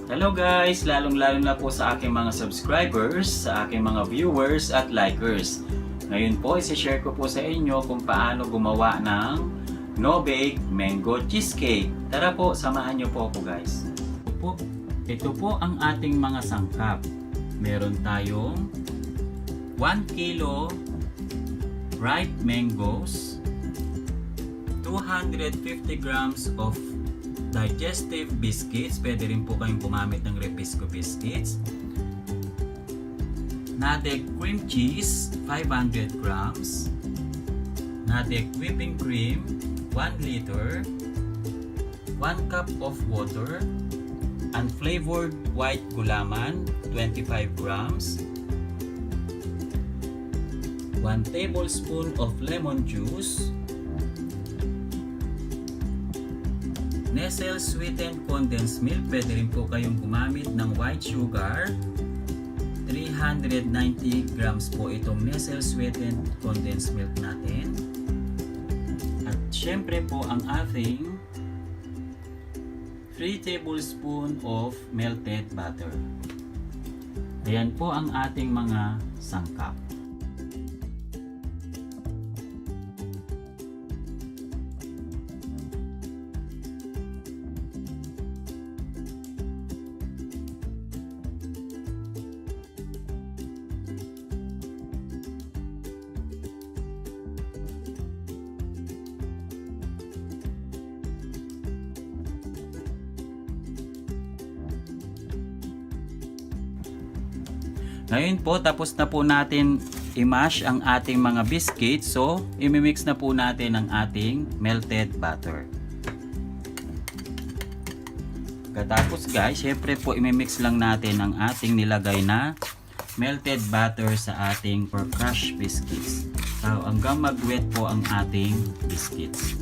Hello guys, lalong-lalo na po sa aking mga subscribers, sa aking mga viewers at likers. Ngayon po, isi-share ko po sa inyo kung paano gumawa ng No Bake Mango Cheesecake. Tara po, samahan niyo po ako guys. Ito po ang ating mga sangkap. Meron tayong 1 kilo ripe mangoes, 250 grams of Digestive Biscuits, pwede rin po kayong gumamit ng Digestive Biscuits. Nuteg cream cheese, 500 grams. Nuteg whipping cream, 1 liter. 1 cup of water. Unflavored white gulaman, 25 grams. 1 tablespoon of lemon juice. Nestle Sweetened Condensed Milk, pwede rin po kayong gumamit ng white sugar. 390 grams po itong Nestle Sweetened Condensed Milk natin. At syempre po ang ating 3 tablespoon of melted butter. Ayan po ang ating mga sangkap. Ngayon po, tapos na po natin i-mash ang ating mga biscuits. So, imimix na po natin ang ating melted butter. Katapos guys, syempre po imimix lang natin ang ating nilagay na melted butter sa ating crushed biscuits. So, hanggang mag-wet po ang ating biscuits.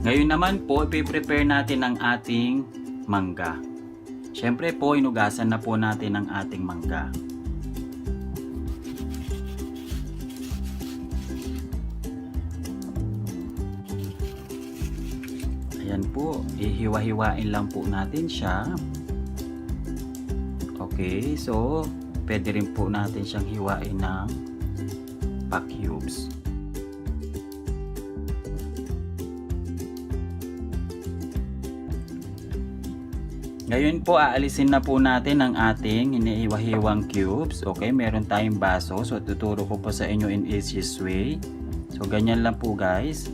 Ngayon naman po, i-prepare natin ang ating mangga. Siyempre po, inugasan na po natin ang ating mangga. Ayan po, ihiwa-hiwain lang po natin siya. Okay, so pwede rin po natin siyang hiwain ng pack cubes. Ngayon po, aalisin na po natin ang ating iniiwa-hiwang cubes. Okay, meron tayong baso. So, tuturo ko po sa inyo in easiest way. So, ganyan lang po guys.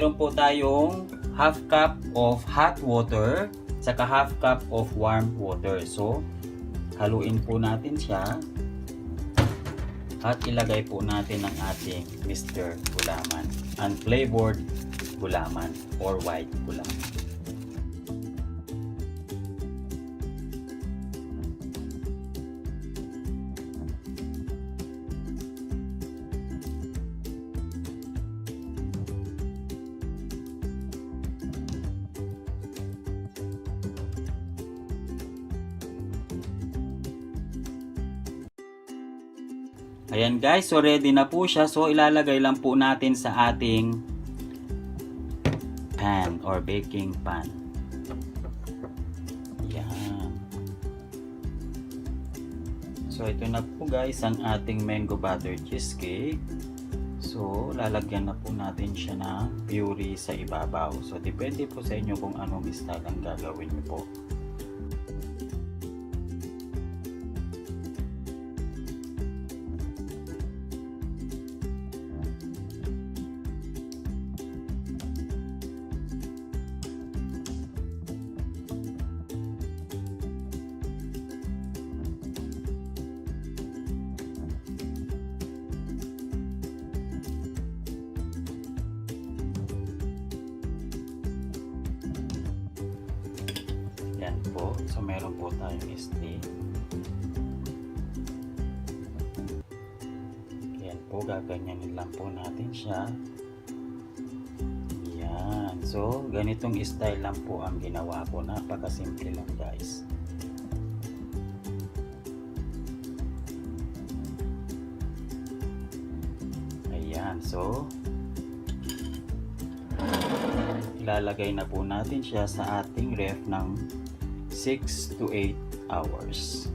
Meron po tayong half cup of hot water saka half cup of warm water. So, haluin po natin siya at ilagay po natin ang ating Mr. Gulaman, unflavored gulaman or white gulaman. Ayan guys, so ready na po siya. So ilalagay lang po natin sa ating pan or baking pan. Ayan. So ito na po guys ang ating mango butter cheesecake. So lalagyan na po natin siya ng puree sa ibabaw. So depende po sa inyo kung anong style ang gagawin niyo po. Yan po. So, meron po tayong steak. Yan po. Gaganyanin lang po natin siya. Yan. So, ganitong style lang po ang ginawa ko. Napakasimple lang guys. Ayan. So, ilalagay na po natin siya sa ating ref ng 6 to 8 hours.